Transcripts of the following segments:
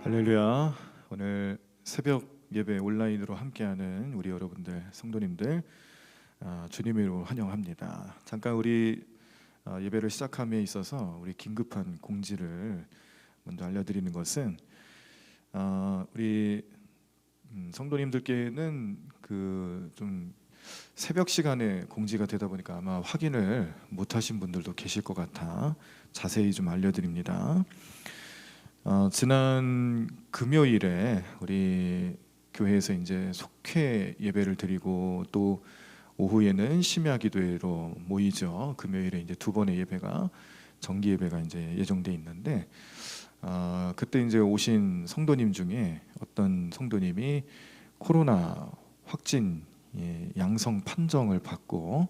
할렐루야. 오늘 새벽 예배 온라인으로 함께하는 우리 여러분들 성도님들 주님의 이름으로 환영합니다. 잠깐 우리 예배를 시작함에 있어서 우리 긴급한 공지를 먼저 알려드리는 것은 우리 성도님들께는 그 좀 새벽 시간에 공지가 되다 보니까 아마 확인을 못하신 분들도 계실 것 같아 자세히 좀 알려드립니다. 지난 금요일에 우리 교회에서 이제 속회 예배를 드리고 또 오후에는 심야 기도회로 모이죠. 금요일에 이제 두 번의 예배가 정기 예배가 이제 예정돼 있는데 그때 이제 오신 성도님 중에 어떤 성도님이 코로나 확진 양성 판정을 받고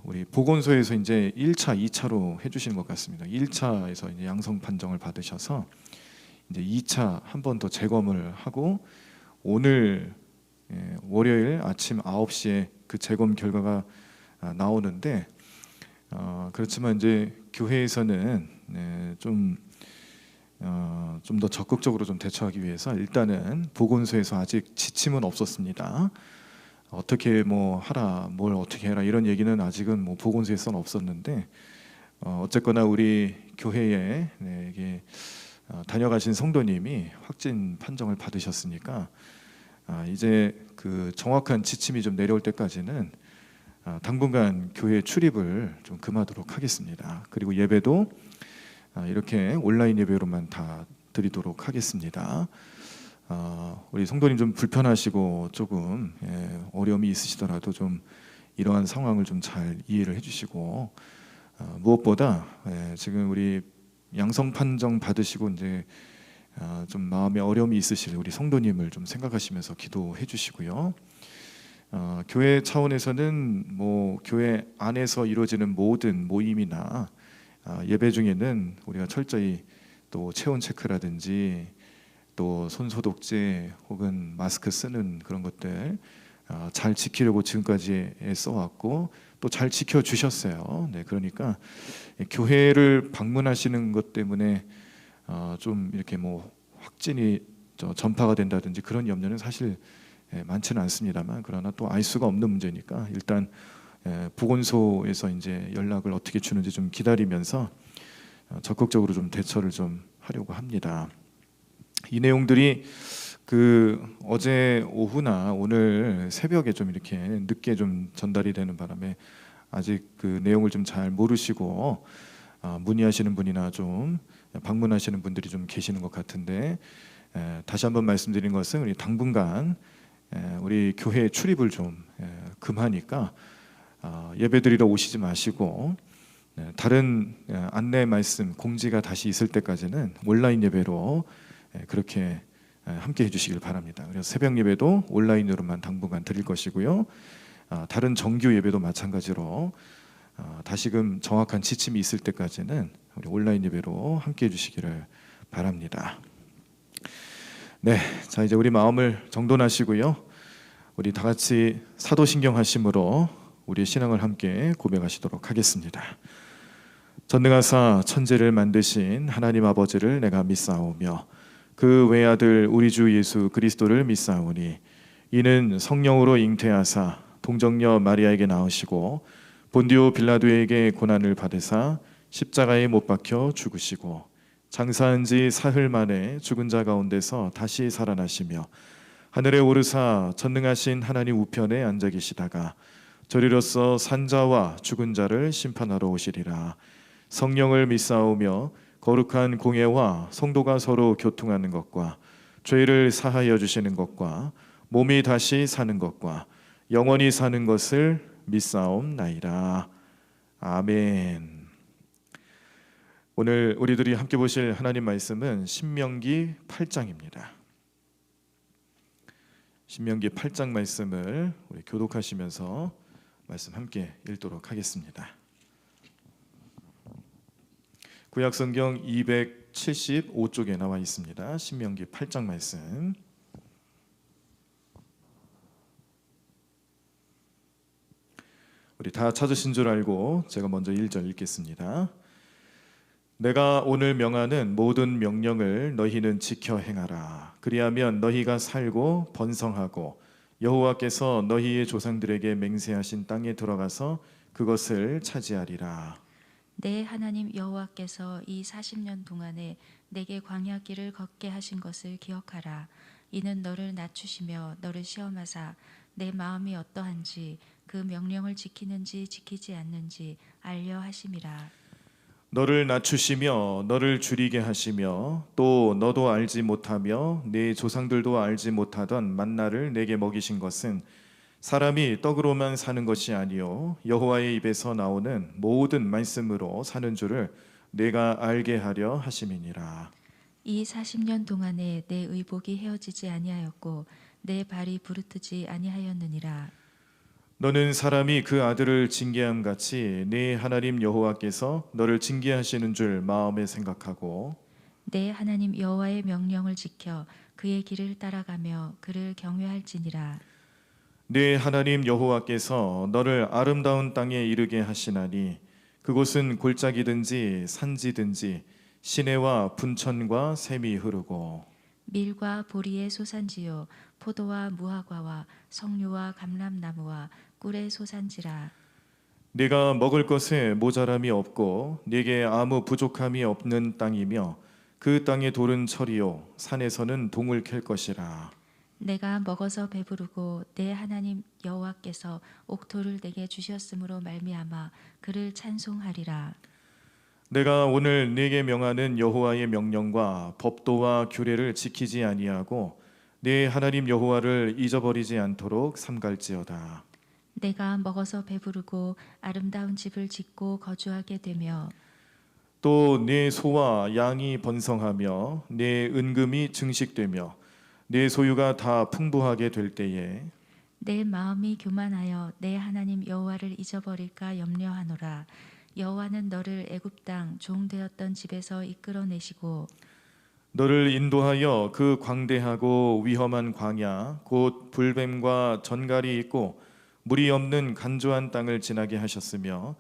우리 보건소에서 이제 1차, 2차로 해주시는 것 같습니다. 1차에서 이제 양성 판정을 받으셔서 이제 2차 한 번 더 재검을 하고 오늘 월요일 아침 9시에 그 재검 결과가 나오는데 그렇지만 이제 교회에서는 좀 더 적극적으로 좀 대처하기 위해서 일단은 보건소에서 아직 지침은 없었습니다. 어떻게 뭐 하라, 뭘 어떻게 해라 이런 얘기는 아직은 뭐 보건소에서는 없었는데 어쨌거나 우리 교회에 이게 다녀가신 성도님이 확진 판정을 받으셨으니까 이제 그 정확한 지침이 좀 내려올 때까지는 당분간 교회 출입을 좀 금하도록 하겠습니다. 그리고 예배도 이렇게 온라인 예배로만 다 드리도록 하겠습니다. 우리 성도님 좀 불편하시고 조금 어려움이 있으시더라도 좀 이러한 상황을 좀 잘 이해를 해주시고 무엇보다 지금 우리 양성 판정 받으시고 이제 좀 마음에 어려움이 있으실 우리 성도님을 좀 생각하시면서 기도해 주시고요. 교회 차원에서는 뭐 교회 안에서 이루어지는 모든 모임이나 예배 중에는 우리가 철저히 또 체온 체크라든지 또 손소독제 혹은 마스크 쓰는 그런 것들 잘 지키려고 지금까지 애써왔고 또 잘 지켜주셨어요. 그러니까 교회를 방문하시는 것 때문에 좀 이렇게 뭐 확진이 전파가 된다든지 그런 염려는 사실 많지는 않습니다만 그러나 또 알 수가 없는 문제니까 일단 보건소에서 이제 연락을 어떻게 주는지 좀 기다리면서 적극적으로 좀 대처를 좀 하려고 합니다. 이 내용들이 그 어제 오후나 오늘 새벽에 좀 이렇게 늦게 좀 전달이 되는 바람에 아직 그 내용을 좀 잘 모르시고 문의하시는 분이나 좀 방문하시는 분들이 좀 계시는 것 같은데 다시 한번 말씀드린 것은 우리 당분간 우리 교회 출입을 좀 금하니까 예배드리러 오시지 마시고 다른 안내 말씀 공지가 다시 있을 때까지는 온라인 예배로 그렇게 함께 해주시길 바랍니다. 그래서 새벽 예배도 온라인으로만 당분간 드릴 것이고요. 다른 정규 예배도 마찬가지로 다시금 정확한 지침이 있을 때까지는 우리 온라인 예배로 함께 해주시기를 바랍니다. 네, 자 이제 우리 마음을 정돈하시고요. 우리 다 같이 사도신경하심으로 우리의 신앙을 함께 고백하시도록 하겠습니다. 전능하사 천지를 만드신 하나님 아버지를 내가 믿사오며 그 외아들 우리 주 예수 그리스도를 믿사오니 이는 성령으로 잉태하사 동정녀 마리아에게 낳으시고 본디오 빌라도에게 고난을 받으사 십자가에 못 박혀 죽으시고 장사한 지 사흘 만에 죽은 자 가운데서 다시 살아나시며 하늘에 오르사 전능하신 하나님 우편에 앉아 계시다가 저리로서 산자와 죽은 자를 심판하러 오시리라. 성령을 믿사오며 거룩한 공예와 성도가 서로 교통하는 것과 죄를 사하여 주시는 것과 몸이 다시 사는 것과 영원히 사는 것을 믿사옵나이다. 아멘. 오늘 우리들이 함께 보실 하나님 말씀은 신명기 8장입니다. 신명기 8장 말씀을 우리 교독하시면서 말씀 함께 읽도록 하겠습니다. 구약성경 275쪽에 나와 있습니다. 신명기 8장 말씀. 우리 다 찾으신 줄 알고 제가 먼저 1절 읽겠습니다. 내가 오늘 명하는 모든 명령을 너희는 지켜 행하라. 그리하면 너희가 살고 번성하고 여호와께서 너희의 조상들에게 맹세하신 땅에 들어가서 그것을 차지하리라. 내 하나님 여호와께서 이 40년 동안에 내게 광야 길을 걷게 하신 것을 기억하라. 이는 너를 낮추시며 너를 시험하사 내 마음이 어떠한지 그 명령을 지키는지 지키지 않는지 알려 하심이라. 너를 낮추시며 너를 줄이게 하시며 또 너도 알지 못하며 네 조상들도 알지 못하던 만나를 내게 먹이신 것은 사람이 떡으로만 사는 것이 아니요 여호와의 입에서 나오는 모든 말씀으로 사는 줄을 내가 알게 하려 하심이니라. 이 40년 동안에 내 의복이 헤어지지 아니하였고 내 발이 부르트지 아니하였느니라. 너는 사람이 그 아들을 징계함 같이 네 하나님 여호와께서 너를 징계하시는 줄 마음에 생각하고 내 하나님 여호와의 명령을 지켜 그의 길을 따라가며 그를 경외할지니라. 네 하나님 여호와께서 너를 아름다운 땅에 이르게 하시나니 그곳은 골짜기든지 산지든지 시내와 분천과 샘이 흐르고 밀과 보리의 소산지요 포도와 무화과와 석류와 감람나무와 꿀의 소산지라. 네가 먹을 것에 모자람이 없고 네게 아무 부족함이 없는 땅이며 그 땅의 돌은 철이요 산에서는 동을 캘 것이라. 내가 먹어서 배부르고 내 하나님 여호와께서 옥토를 내게 주셨으므로 말미암아 그를 찬송하리라. 내가 오늘 네게 명하는 여호와의 명령과 법도와 규례를 지키지 아니하고 네 하나님 여호와를 잊어버리지 않도록 삼갈지어다. 내가 먹어서 배부르고 아름다운 집을 짓고 거주하게 되며 또 네 소와 양이 번성하며 네 은금이 증식되며 네 소유가 다 풍부하게 될 때에 내 마음이 교만하여 내 하나님 여호와를 잊어버릴까 염려하노라. 여호와는 너를 애굽 땅 종 되었던 집에서 이끌어내시고 너를 인도하여 그 광대하고 위험한 광야 곧 불뱀과 전갈이 있고 물이 없는 간조한 땅을 지나게 하셨으며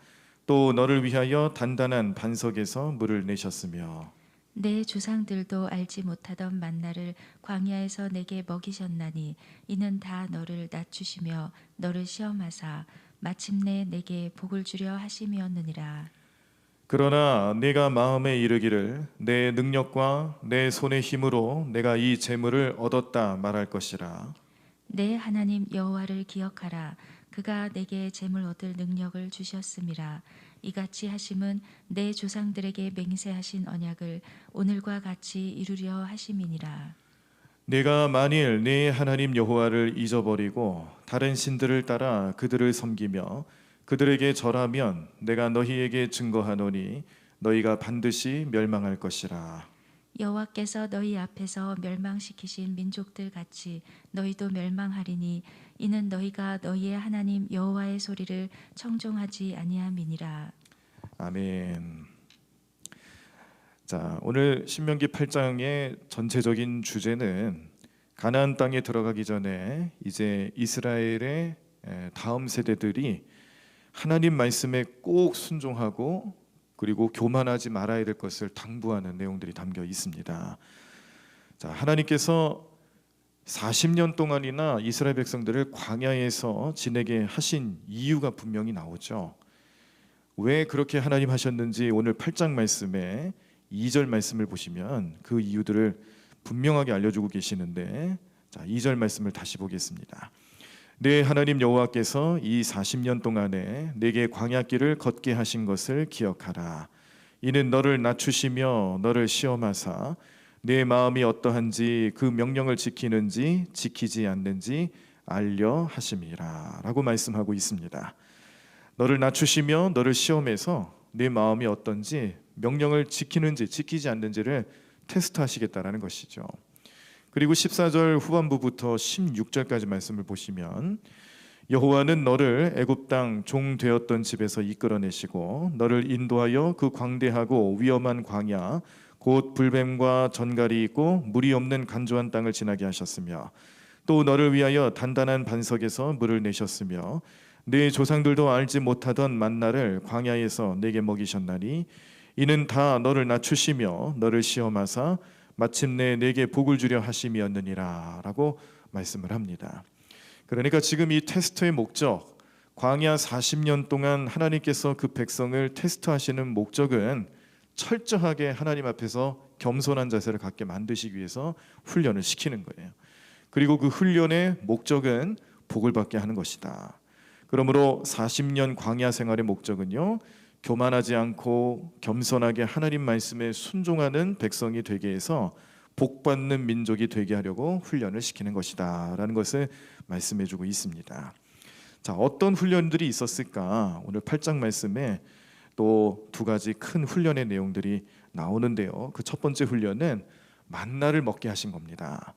또 너를 위하여 단단한 반석에서 물을 내셨으며 내 조상들도 알지 못하던 만나를 광야에서 내게 먹이셨나니 이는 다 너를 낮추시며 너를 시험하사 마침내 내게 복을 주려 하심이었느니라. 그러나 내가 마음에 이르기를 내 능력과 내 손의 힘으로 내가 이 재물을 얻었다 말할 것이라. 내 하나님 여호와를 기억하라. 그가 내게 재물 얻을 능력을 주셨음이라. 이같이 하심은 내 조상들에게 맹세하신 언약을 오늘과 같이 이루려 하심이니라. 내가 만일 네 하나님 여호와를 잊어버리고 다른 신들을 따라 그들을 섬기며 그들에게 절하면 내가 너희에게 증거하노니 너희가 반드시 멸망할 것이라. 여호와께서 너희 앞에서 멸망시키신 민족들 같이 너희도 멸망하리니 이는 너희가 너희의 하나님 여호와의 소리를 청종하지 아니함이니라. 아멘. 자, 오늘 신명기 8장의 전체적인 주제는 가나안 땅에 들어가기 전에 이제 이스라엘의 다음 세대들이 하나님 말씀에 꼭 순종하고 그리고 교만하지 말아야 될 것을 당부하는 내용들이 담겨 있습니다. 자, 하나님께서 40년 동안이나 이스라엘 백성들을 광야에서 지내게 하신 이유가 분명히 나오죠. 왜 그렇게 하나님 하셨는지 오늘 8장 말씀에 2절 말씀을 보시면 그 이유들을 분명하게 알려주고 계시는데, 자, 2절 말씀을 다시 보겠습니다. 내 하나님 여호와께서 이 40년 동안에 내게 광야길을 걷게 하신 것을 기억하라. 이는 너를 낮추시며 너를 시험하사 내 마음이 어떠한지 그 명령을 지키는지 지키지 않는지 알려 하심이라 라고 말씀하고 있습니다. 너를 낮추시며 너를 시험해서 내 마음이 어떤지 명령을 지키는지 지키지 않는지를 테스트하시겠다라는 것이죠. 그리고 14절 후반부부터 16절까지 말씀을 보시면 여호와는 너를 애굽 땅 종 되었던 집에서 이끌어내시고 너를 인도하여 그 광대하고 위험한 광야 곧 불뱀과 전갈이 있고 물이 없는 간조한 땅을 지나게 하셨으며 또 너를 위하여 단단한 반석에서 물을 내셨으며 네 조상들도 알지 못하던 만나를 광야에서 내게 먹이셨나니 이는 다 너를 낮추시며 너를 시험하사 마침내 내게 복을 주려 하심이었느니라 라고 말씀을 합니다. 그러니까 지금 이 테스트의 목적, 광야 40년 동안 하나님께서 그 백성을 테스트하시는 목적은 철저하게 하나님 앞에서 겸손한 자세를 갖게 만드시기 위해서 훈련을 시키는 거예요. 그리고 그 훈련의 목적은 복을 받게 하는 것이다. 그러므로 40년 광야 생활의 목적은요, 교만하지 않고 겸손하게 하나님 말씀에 순종하는 백성이 되게 해서 복받는 민족이 되게 하려고 훈련을 시키는 것이다 라는 것을 말씀해 주고 있습니다. 자, 어떤 훈련들이 있었을까? 오늘 8장 말씀에 또 두 가지 큰 훈련의 내용들이 나오는데요, 그 첫 번째 훈련은 만나를 먹게 하신 겁니다.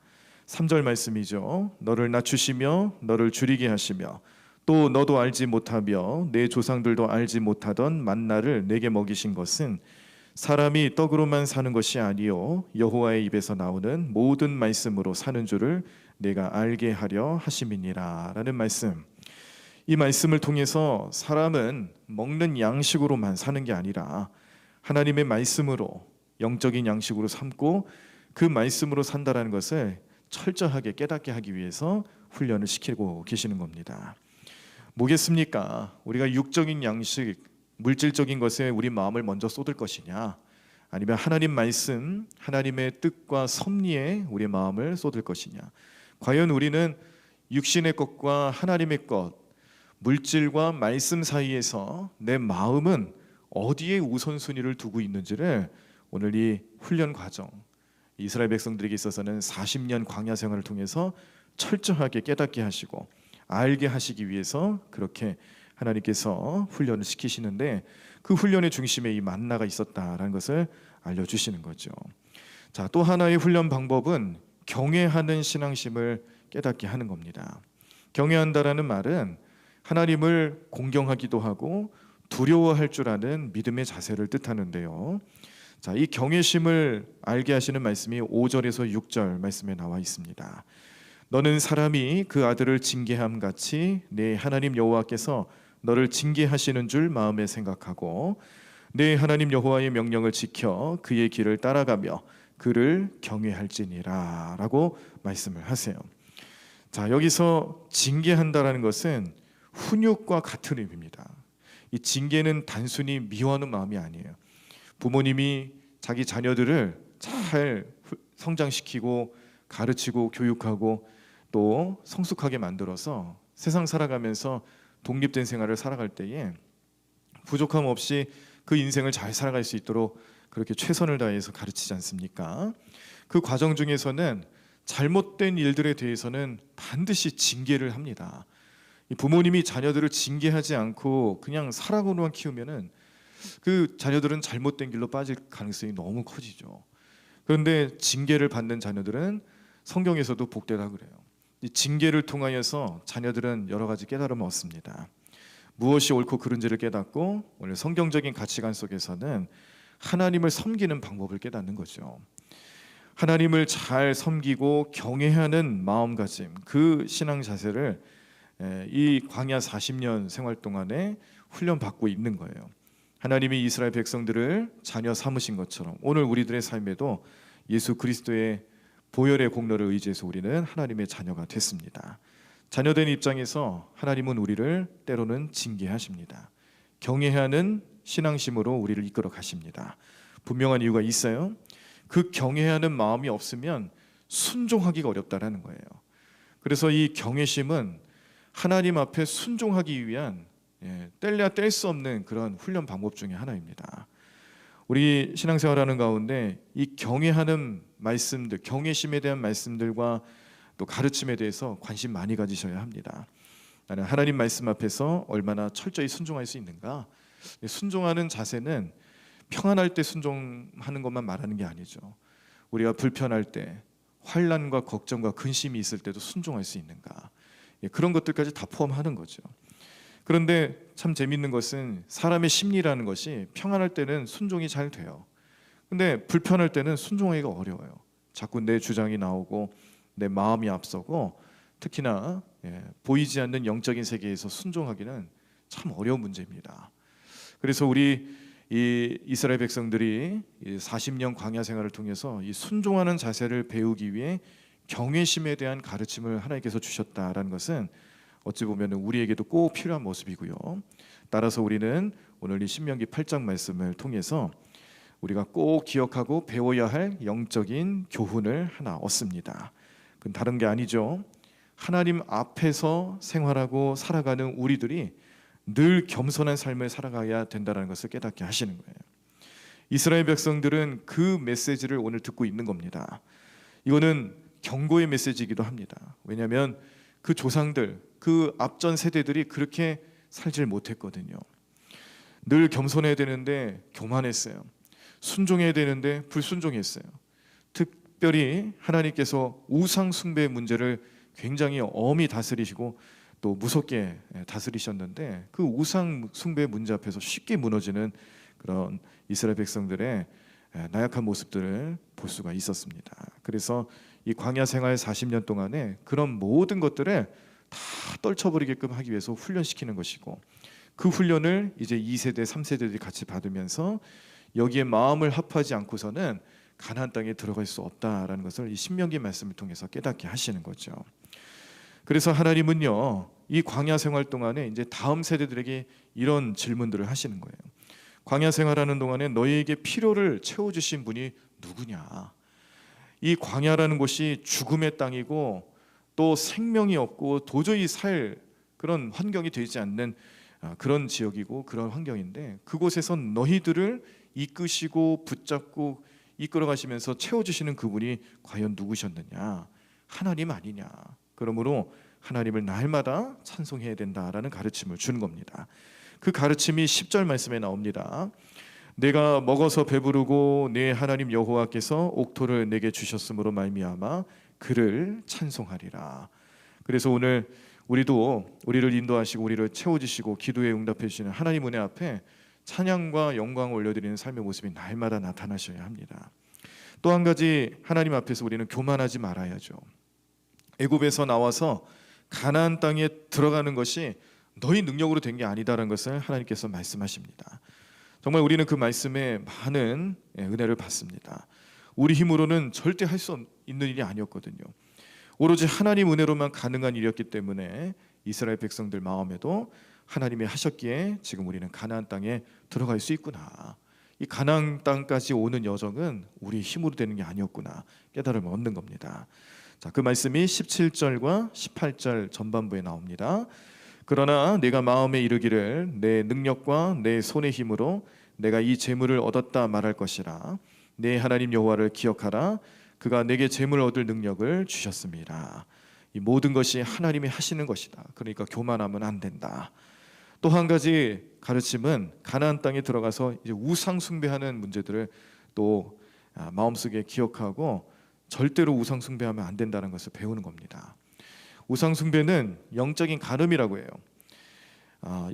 3절 말씀이죠. 너를 낮추시며 너를 줄이게 하시며 또 너도 알지 못하며 내 조상들도 알지 못하던 만나를 내게 먹이신 것은 사람이 떡으로만 사는 것이 아니요 여호와의 입에서 나오는 모든 말씀으로 사는 줄을 내가 알게 하려 하심이니라 라는 말씀. 이 말씀을 통해서 사람은 먹는 양식으로만 사는 게 아니라 하나님의 말씀으로 영적인 양식으로 삼고 그 말씀으로 산다라는 것을 철저하게 깨닫게 하기 위해서 훈련을 시키고 계시는 겁니다. 뭐겠습니까? 우리가 육적인 양식, 물질적인 것에 우리 마음을 먼저 쏟을 것이냐, 아니면 하나님 말씀, 하나님의 뜻과 섭리에 우리 마음을 쏟을 것이냐. 과연 우리는 육신의 것과 하나님의 것, 물질과 말씀 사이에서 내 마음은 어디에 우선순위를 두고 있는지를 오늘 이 훈련 과정, 이스라엘 백성들에게 있어서는 40년 광야 생활을 통해서 철저하게 깨닫게 하시고 알게 하시기 위해서 그렇게 하나님께서 훈련을 시키시는데, 그 훈련의 중심에 이 만나가 있었다라는 것을 알려주시는 거죠. 자, 또 하나의 훈련 방법은 경외하는 신앙심을 깨닫게 하는 겁니다. 경외한다라는 말은 하나님을 공경하기도 하고 두려워할 줄 아는 믿음의 자세를 뜻하는데요. 자, 이 경외심을 알게 하시는 말씀이 5절에서 6절 말씀에 나와 있습니다. 너는 사람이 그 아들을 징계함 같이 내 하나님 여호와께서 너를 징계하시는 줄 마음에 생각하고 내 하나님 여호와의 명령을 지켜 그의 길을 따라가며 그를 경외할지니라 라고 말씀을 하세요. 자, 여기서 징계한다라는 것은 훈육과 같은 의미입니다. 이 징계는 단순히 미워하는 마음이 아니에요. 부모님이 자기 자녀들을 잘 성장시키고 가르치고 교육하고 또 성숙하게 만들어서 세상 살아가면서 독립된 생활을 살아갈 때에 부족함 없이 그 인생을 잘 살아갈 수 있도록 그렇게 최선을 다해서 가르치지 않습니까? 그 과정 중에서는 잘못된 일들에 대해서는 반드시 징계를 합니다. 이 부모님이 자녀들을 징계하지 않고 그냥 사랑으로만 키우면은 그 자녀들은 잘못된 길로 빠질 가능성이 너무 커지죠. 그런데 징계를 받는 자녀들은 성경에서도 복되다 그래요. 이 징계를 통하여서 자녀들은 여러 가지 깨달음을 얻습니다. 무엇이 옳고 그른지를 깨닫고 오늘 성경적인 가치관 속에서는 하나님을 섬기는 방법을 깨닫는 거죠. 하나님을 잘 섬기고 경외하는 마음가짐, 그 신앙 자세를 이 광야 40년 생활 동안에 훈련받고 있는 거예요. 하나님이 이스라엘 백성들을 자녀 삼으신 것처럼 오늘 우리들의 삶에도 예수 그리스도의 보혈의 공로를 의지해서 우리는 하나님의 자녀가 됐습니다. 자녀된 입장에서 하나님은 우리를 때로는 징계하십니다. 경외하는 신앙심으로 우리를 이끌어 가십니다. 분명한 이유가 있어요. 그 경외하는 마음이 없으면 순종하기가 어렵다라는 거예요. 그래서 이 경외심은 하나님 앞에 순종하기 위한 뗄래야 뗄 수 없는 그런 훈련 방법 중에 하나입니다. 우리 신앙생활하는 가운데 이 경외하는 말씀들, 경외심에 대한 말씀들과 또 가르침에 대해서 관심 많이 가지셔야 합니다. 나는 하나님 말씀 앞에서 얼마나 철저히 순종할 수 있는가? 순종하는 자세는 평안할 때 순종하는 것만 말하는 게 아니죠. 우리가 불편할 때, 환난과 걱정과 근심이 있을 때도 순종할 수 있는가? 그런 것들까지 다 포함하는 거죠. 그런데 참 재밌는 것은 사람의 심리라는 것이 평안할 때는 순종이 잘 돼요. 근데 불편할 때는 순종하기가 어려워요. 자꾸 내 주장이 나오고 내 마음이 앞서고 특히나 보이지 않는 영적인 세계에서 순종하기는 참 어려운 문제입니다. 그래서 우리 이 이스라엘 백성들이 이 40년 광야 생활을 통해서 이 순종하는 자세를 배우기 위해 경외심에 대한 가르침을 하나님께서 주셨다라는 것은 어찌 보면 우리에게도 꼭 필요한 모습이고요. 따라서 우리는 오늘 이 신명기 8장 말씀을 통해서 우리가 꼭 기억하고 배워야 할 영적인 교훈을 하나 얻습니다. 그건 다른 게 아니죠. 하나님 앞에서 생활하고 살아가는 우리들이 늘 겸손한 삶을 살아가야 된다는 것을 깨닫게 하시는 거예요. 이스라엘 백성들은 그 메시지를 오늘 듣고 있는 겁니다. 이거는 경고의 메시지이기도 합니다. 왜냐하면 그 조상들, 그 앞전 세대들이 그렇게 살질 못했거든요. 늘 겸손해야 되는데 교만했어요. 순종해야 되는데 불순종했어요. 특별히 하나님께서 우상 숭배의 문제를 굉장히 엄히 다스리시고 또 무섭게 다스리셨는데 그 우상 숭배 문제 앞에서 쉽게 무너지는 그런 이스라엘 백성들의 나약한 모습들을 볼 수가 있었습니다. 그래서 이 광야 생활 40년 동안에 그런 모든 것들을 다 떨쳐버리게끔 하기 위해서 훈련시키는 것이고, 그 훈련을 이제 2세대, 3세대들이 같이 받으면서 여기에 마음을 합하지 않고서는 가나안 땅에 들어갈 수 없다라는 것을 이 신명기 말씀을 통해서 깨닫게 하시는 거죠. 그래서 하나님은요, 이 광야 생활 동안에 이제 다음 세대들에게 이런 질문들을 하시는 거예요. 광야 생활하는 동안에 너희에게 필요를 채워주신 분이 누구냐? 이 광야라는 곳이 죽음의 땅이고 또 생명이 없고 도저히 살 그런 환경이 되지 않는 그런 지역이고 그런 환경인데, 그곳에서 너희들을 이끄시고 붙잡고 이끌어 가시면서 채워주시는 그분이 과연 누구셨느냐? 하나님 아니냐? 그러므로 하나님을 날마다 찬송해야 된다라는 가르침을 주는 겁니다. 그 가르침이 10절 말씀에 나옵니다. 내가 먹어서 배부르고 내 하나님 여호와께서 옥토를 내게 주셨으므로 말미암아 그를 찬송하리라. 그래서 오늘 우리를 인도하시고 우리를 채워주시고 기도에 응답해 주시는 하나님 은혜 앞에 찬양과 영광을 올려드리는 삶의 모습이 날마다 나타나셔야 합니다. 또 한 가지, 하나님 앞에서 우리는 교만하지 말아야죠. 애굽에서 나와서 가나안 땅에 들어가는 것이 너희 능력으로 된 게 아니다라는 것을 하나님께서 말씀하십니다. 정말 우리는 그 말씀에 많은 은혜를 받습니다. 우리 힘으로는 절대 할 수 있는 일이 아니었거든요. 오로지 하나님 은혜로만 가능한 일이었기 때문에 이스라엘 백성들 마음에도 하나님이 하셨기에 지금 우리는 가나안 땅에 들어갈 수 있구나, 이 가나안 땅까지 오는 여정은 우리 힘으로 되는 게 아니었구나 깨달음을 얻는 겁니다. 자, 그 말씀이 17절과 18절 전반부에 나옵니다. 그러나 내가 마음에 이르기를 내 능력과 내 손의 힘으로 내가 이 재물을 얻었다 말할 것이라. 내 하나님 여호와를 기억하라. 그가 내게 재물을 얻을 능력을 주셨습니다. 이 모든 것이 하나님이 하시는 것이다. 그러니까 교만하면 안 된다. 또 한 가지 가르침은 가나안 땅에 들어가서 이제 우상 숭배하는 문제들을 또 마음속에 기억하고 절대로 우상 숭배하면 안 된다는 것을 배우는 겁니다. 우상 숭배는 영적인 간음이라고 해요.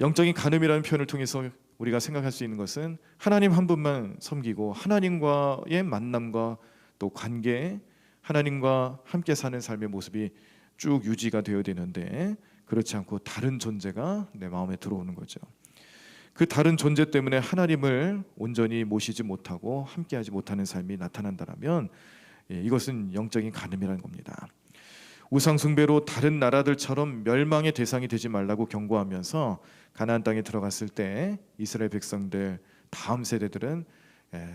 영적인 간음이라는 표현을 통해서 우리가 생각할 수 있는 것은 하나님 한 분만 섬기고 하나님과의 만남과 또 관계, 하나님과 함께 사는 삶의 모습이 쭉 유지가 되어야 되는데 그렇지 않고 다른 존재가 내 마음에 들어오는 거죠. 그 다른 존재 때문에 하나님을 온전히 모시지 못하고 함께하지 못하는 삶이 나타난다면 이것은 영적인 간음이라는 겁니다. 우상 숭배로 다른 나라들처럼 멸망의 대상이 되지 말라고 경고하면서 가나안 땅에 들어갔을 때 이스라엘 백성들 다음 세대들은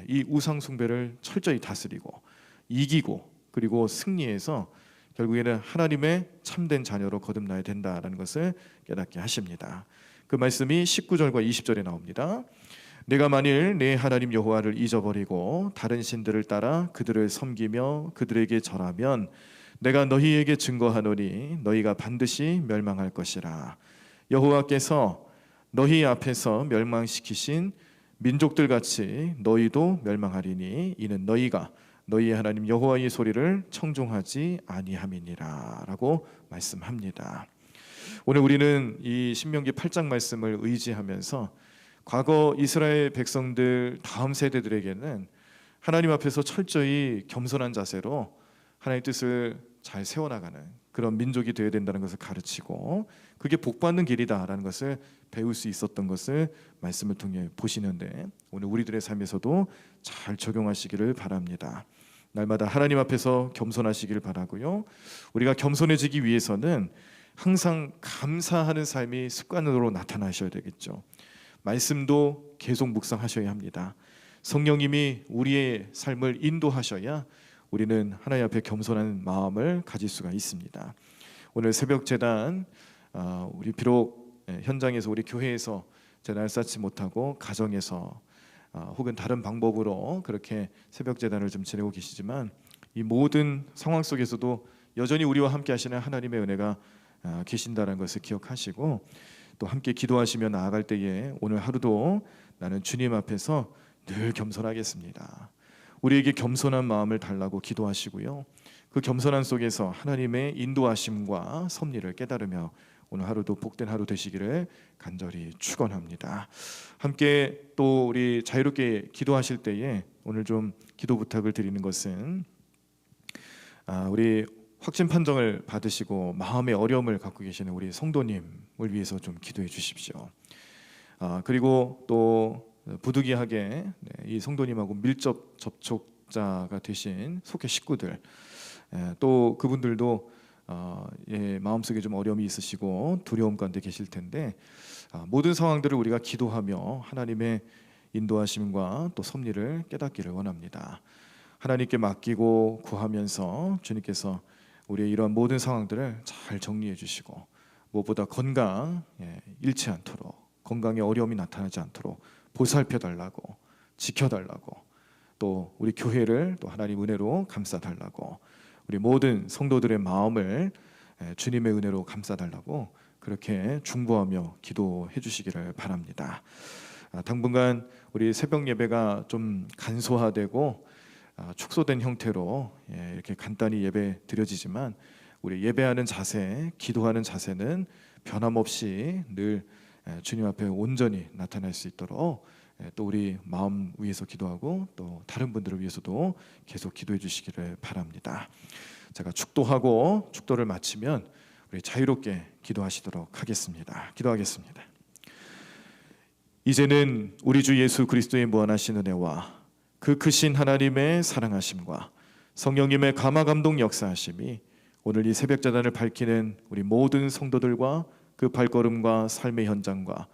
이 우상 숭배를 철저히 다스리고 이기고 그리고 승리해서 결국에는 하나님의 참된 자녀로 거듭나야 된다라는 것을 깨닫게 하십니다. 그 말씀이 19절과 20절에 나옵니다. 내가 만일 내 하나님 여호와를 잊어버리고 다른 신들을 따라 그들을 섬기며 그들에게 절하면 내가 너희에게 증거하노니 너희가 반드시 멸망할 것이라. 여호와께서 너희 앞에서 멸망시키신 민족들 같이 너희도 멸망하리니 이는 너희가 너희 하나님 여호와의 소리를 청종하지 아니함이니라 라고 말씀합니다. 오늘 우리는 이 신명기 8장 말씀을 의지하면서 과거 이스라엘 백성들 다음 세대들에게는 하나님 앞에서 철저히 겸손한 자세로 하나님의 뜻을 잘 세워나가는 그런 민족이 되어야 된다는 것을 가르치고 그게 복받는 길이다라는 것을 배울 수 있었던 것을 말씀을 통해 보시는데 오늘 우리들의 삶에서도 잘 적용하시기를 바랍니다. 날마다 하나님 앞에서 겸손하시기를 바라고요. 우리가 겸손해지기 위해서는 항상 감사하는 삶이 습관으로 나타나셔야 되겠죠. 말씀도 계속 묵상하셔야 합니다. 성령님이 우리의 삶을 인도하셔야 우리는 하나님 앞에 겸손한 마음을 가질 수가 있습니다. 오늘 새벽 제단 우리 비록 현장에서 우리 교회에서 제단을 쌓지 못하고 가정에서 혹은 다른 방법으로 그렇게 새벽 제단을 좀 지내고 계시지만 이 모든 상황 속에서도 여전히 우리와 함께 하시는 하나님의 은혜가 계신다는 것을 기억하시고 또 함께 기도하시며 나아갈 때에 오늘 하루도 나는 주님 앞에서 늘 겸손하겠습니다. 우리에게 겸손한 마음을 달라고 기도하시고요. 그 겸손한 속에서 하나님의 인도하심과 섭리를 깨달으며 오늘 하루도 복된 하루 되시기를 간절히 축원합니다. 함께 또 우리 자유롭게 기도하실 때에 오늘 좀 기도 부탁을 드리는 것은 우리 확진 판정을 받으시고 마음의 어려움을 갖고 계시는 우리 성도님을 위해서 좀 기도해 주십시오. 그리고 또 부득이하게 이 성도님하고 밀접 접촉자가 되신 속회 식구들 또 그분들도 마음속에 좀 어려움이 있으시고 두려움 가운데 계실 텐데 모든 상황들을 우리가 기도하며 하나님의 인도하심과 또 섭리를 깨닫기를 원합니다. 하나님께 맡기고 구하면서 주님께서 우리의 이러한 모든 상황들을 잘 정리해 주시고 무엇보다 건강 잃지 않도록 건강에 어려움이 나타나지 않도록 보살펴 달라고 지켜달라고 또 우리 교회를 또 하나님 은혜로 감싸달라고 우리 모든 성도들의 마음을 주님의 은혜로 감싸달라고 그렇게 중보하며 기도해 주시기를 바랍니다. 당분간 우리 새벽 예배가 좀 간소화되고 축소된 형태로 이렇게 간단히 예배 드려지지만 우리 예배하는 자세, 기도하는 자세는 변함없이 늘 주님 앞에 온전히 나타날 수 있도록 또 우리 마음 위해서 기도하고 또 다른 분들을 위해서도 계속 기도해 주시기를 바랍니다. 제가 축도하고 축도를 마치면 우리 자유롭게 기도하시도록 하겠습니다. 기도하겠습니다. 이제는 우리 주 예수 그리스도의 무한하신 은혜와 그 크신 하나님의 사랑하심과 성령님의 감화 감동 역사하심이 오늘 이 새벽 제단을 밝히는 우리 모든 성도들과 그 발걸음과 삶의 현장과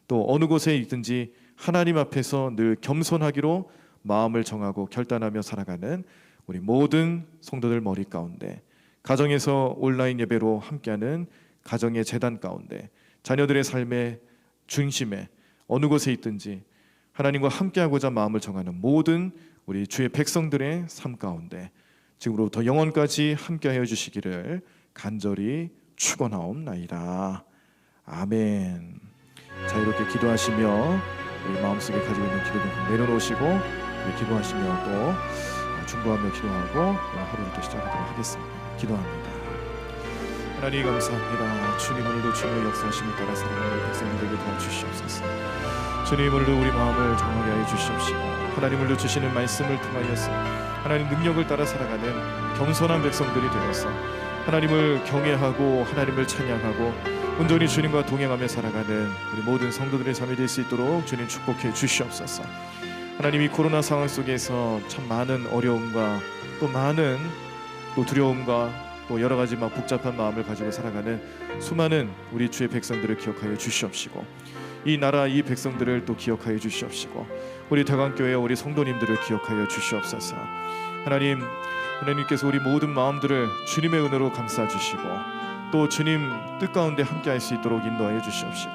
또 어느 곳에 있든지 하나님 앞에서 늘 겸손하기로 마음을 정하고 결단하며 살아가는 우리 모든 성도들 머리 가운데 가정에서 온라인 예배로 함께하는 가정의 제단 가운데 자녀들의 삶의 중심에 어느 곳에 있든지 하나님과 함께하고자 마음을 정하는 모든 우리 주의 백성들의 삶 가운데 지금으로부터 영원까지 함께하여 주시기를 간절히 축원하옵나이다. 아멘. 자유롭게 기도하시며 우리 마음속에 가지고 있는 기도를 내려놓으시고 우리 기도하시며 또 중보하며 기도하고 오늘 하루를 또 시작하도록 하겠습니다. 기도합니다. 하나님 감사합니다. 주님 오늘도 주님의 역사하심을 따라 살아가는 백성들에게 도와주시옵소서. 주님 오늘도 우리 마음을 정하게 하여 주시옵시고 하나님 오늘도 주시는 말씀을 통하여서 하나님 능력을 따라 살아가는 겸손한 백성들이 되어서 하나님을 경외하고 하나님을 찬양하고 온전히 주님과 동행하며 살아가는 우리 모든 성도들의 삶이 될 수 있도록 주님 축복해 주시옵소서. 하나님 이 코로나 상황 속에서 참 많은 어려움과 또 많은 또 두려움과 또 여러 가지 막 복잡한 마음을 가지고 살아가는 수많은 우리 주의 백성들을 기억하여 주시옵시고 이 나라 이 백성들을 또 기억하여 주시옵시고 우리 대광교회 우리 성도님들을 기억하여 주시옵소서. 하나님께서 우리 모든 마음들을 주님의 은혜로 감싸 주시고 또 주님 뜻 가운데 함께할 수 있도록 인도하여 주시옵시고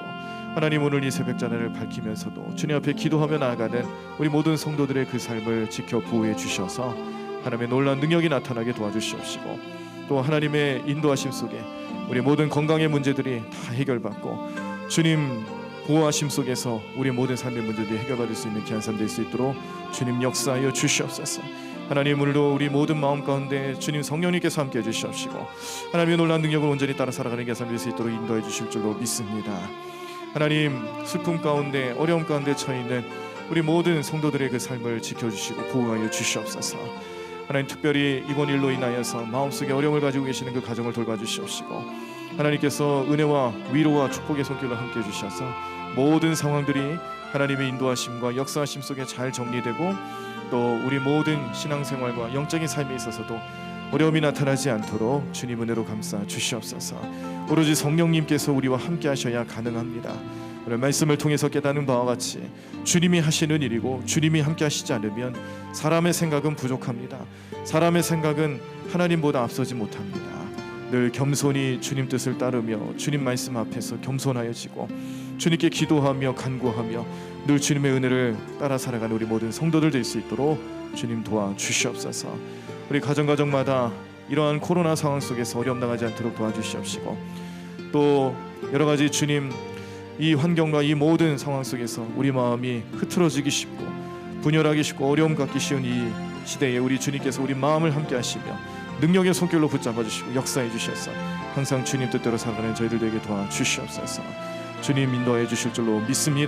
하나님 오늘 이 새벽 자단을 밝히면서도 주님 앞에 기도하며 나아가는 우리 모든 성도들의 그 삶을 지켜 보호해 주셔서 하나님의 놀라운 능력이 나타나게 도와주시옵시고 또 하나님의 인도하심 속에 우리 모든 건강의 문제들이 다 해결받고 주님 보호하심 속에서 우리 모든 삶의 문제들이 해결받을 수 있는 귀한 삶 될 수 있도록 주님 역사하여 주시옵소서. 하나님 오늘도 우리 모든 마음 가운데 주님 성령님께서 함께해 주시옵시고 하나님의 놀라운 능력을 온전히 따라 살아가는 귀한 삶 될 수 있도록 인도해 주실 줄로 믿습니다. 하나님 슬픔 가운데 어려움 가운데 처해있는 우리 모든 성도들의 그 삶을 지켜주시고 보호하여 주시옵소서. 하나님 특별히 이번 일로 인하여서 마음속에 어려움을 가지고 계시는 그 가정을 돌봐주시옵시고 하나님께서 은혜와 위로와 축복의 손길로 함께해 주셔서 모든 상황들이 하나님의 인도하심과 역사하심 속에 잘 정리되고 또 우리 모든 신앙생활과 영적인 삶에 있어서도 어려움이 나타나지 않도록 주님 은혜로 감싸 주시옵소서. 오로지 성령님께서 우리와 함께 하셔야 가능합니다. 오늘 말씀을 통해서 깨닫는 바와 같이 주님이 하시는 일이고 주님이 함께 하시지 않으면 사람의 생각은 부족합니다. 사람의 생각은 하나님보다 앞서지 못합니다. 늘 겸손히 주님 뜻을 따르며 주님 말씀 앞에서 겸손하여지고 주님께 기도하며 간구하며 늘 주님의 은혜를 따라 살아가는 우리 모든 성도들 될 수 있도록 주님 도와주시옵소서. 우리 가정마다 이러한 코로나 상황 속에서 어려움 당하지 않도록 도와주시옵시고 또 여러 가지 주님 이 환경과 이 모든 상황 속에서 우리 마음이 흐트러지기 쉽고 분열하기 쉽고 어려움 갖기 쉬운 이 시대에 우리 주님께서 우리 마음을 함께 하시며 능력의 손길로 붙잡아 주시고 역사해 주셔서 항상 주님 뜻대로 살아가는 저희들 되게 도와주시옵소서. 주님 인도해 주실 줄로 믿습니다.